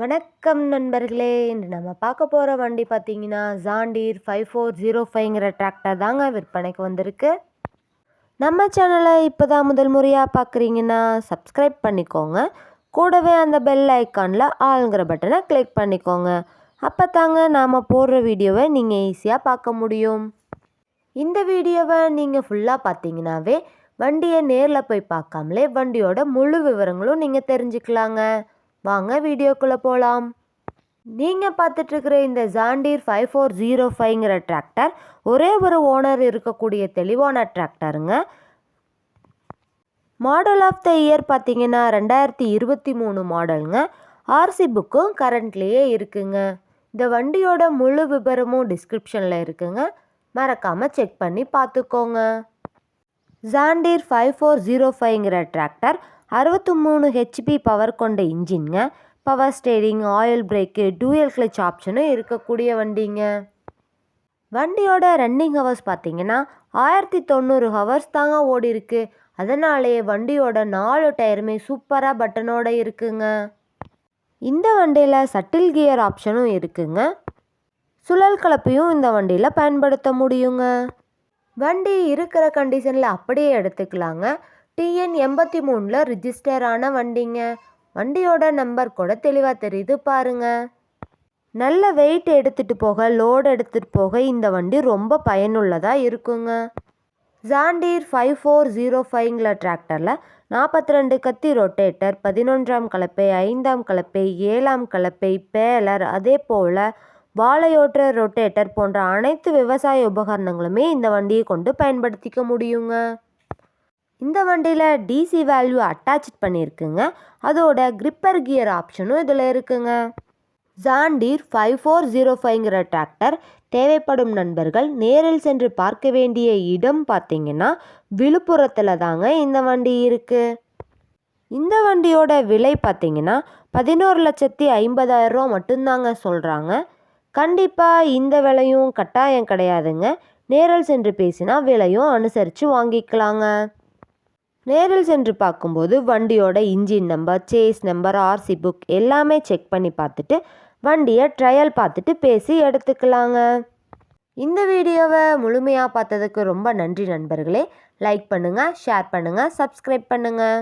வணக்கம் நண்பர்களே. இன்று நம்ம பார்க்க போகிற வண்டி பார்த்தீங்கன்னா ஜாண்டீர் 5405ங்கிற டிராக்டர் தாங்க விற்பனைக்கு வந்திருக்கு. நம்ம சேனலை இப்போ தான் முதல் முறையாக பார்க்குறீங்கன்னா சப்ஸ்கிரைப் பண்ணிக்கோங்க. கூடவே அந்த பெல் ஐக்கானில் ஆளுங்கிற பட்டனை கிளிக் பண்ணிக்கோங்க. அப்போ தாங்க நாம் போடுற வீடியோவை நீங்கள் ஈஸியாக பார்க்க முடியும். இந்த வீடியோவை நீங்கள் ஃபுல்லாக பார்த்தீங்கன்னாவே வண்டியை நேரில் போய் பார்க்காமலே வண்டியோட முழு விவரங்களும் நீங்கள் தெரிஞ்சுக்கலாங்க. வாங்க வீடியோக்குள்ளே போகலாம். நீங்கள் பார்த்துட்ருக்கிற இந்த ஜாண்டீர் 5405ங்கிற டிராக்டர் ஒரே ஒரு ஓனர் இருக்கக்கூடிய தெளிவான டிராக்டருங்க. மாடல் ஆஃப் த இயர் பார்த்தீங்கன்னா 2023 மாடலுங்க. ஆர்சி புக்கும் கரண்ட்லேயே இருக்குங்க. இந்த வண்டியோட முழு விவரமும் டிஸ்கிரிப்ஷனில் இருக்குங்க. மறக்காமல் செக் பண்ணி பார்த்துக்கோங்க. ஜாண்டீர் 5405ங்கிற டிராக்டர் 63 ஹெச்பி பவர் கொண்ட இன்ஜின்ங்க. Power steering, oil brake, dual clutch ஆப்ஷனும் இருக்கக்கூடிய வண்டிங்க. வண்டியோட ரன்னிங் ஹவர்ஸ் பார்த்தீங்கன்னா 1090 ஹவர்ஸ் தாங்க ஓடி இருக்கு. அதனாலே வண்டியோட 4 டயருமே சூப்பராக பட்டனோட இருக்குங்க. இந்த வண்டியில் சட்டில் கியர் ஆப்ஷனும் இருக்குங்க. சுழல் கலப்பையும் இந்த வண்டியில் பயன்படுத்த முடியுங்க. வண்டி இருக்கிற கண்டிஷனில் அப்படியே எடுத்துக்கலாங்க. TN 83 ரிஜிஸ்டர் ஆன வண்டிங்க. வண்டியோட நம்பர் கூட தெளிவாக தெரியுது பாருங்க. நல்ல வெயிட் எடுத்துகிட்டு போக, லோடு எடுத்துகிட்டு போக இந்த வண்டி ரொம்ப பயனுள்ளதாக இருக்குங்க. ஜாண்டீர் 5405ங்கிற டிராக்டரில் 42 கத்தி ரொட்டேட்டர், 11ஆம் கலப்பை, 5ஆம் கலப்பை, 7ஆம் கலப்பை, பேலர், அதே போல் வாழையோட்டுற ரொட்டேட்டர் போன்ற அனைத்து விவசாய உபகரணங்களுமே இந்த வண்டியை கொண்டு பயன்படுத்திக்க முடியுங்க. இந்த வண்டியில் டிசி வேல்யூ அட்டாச் பண்ணியிருக்குங்க. அதோட கிரிப்பர் கியர் ஆப்ஷனும் இதில் இருக்குங்க. ஜாண்டீர் 5405ங்கிற டிராக்டர் தேவைப்படும் நண்பர்கள் நேரில் சென்று பார்க்க வேண்டிய இடம் பார்த்தீங்கன்னா விழுப்புரத்தில் தாங்க இந்த வண்டி இருக்குது. இந்த வண்டியோட விலை பார்த்தீங்கன்னா 11,50,000 ரூபா மட்டும்தாங்க சொல்கிறாங்க. கண்டிப்பாக இந்த விலையும் கட்டாயம் கிடையாதுங்க. நேரில் சென்று பேசினா விலையும் அனுசரித்து வாங்கிக்கலாங்க. நேரில் சென்று பார்க்கும்போது வண்டியோட engine number, chassis number, RC book எல்லாமே செக் பண்ணி பார்த்துட்டு வண்டியை ட்ரையல் பார்த்துட்டு பேசி எடுத்துக்கலாங்க. இந்த வீடியோவை முழுமையாக பார்த்ததுக்கு ரொம்ப நன்றி நண்பர்களே. லைக் பண்ணுங்கள், ஷேர் பண்ணுங்கள், சப்ஸ்கிரைப் பண்ணுங்கள்.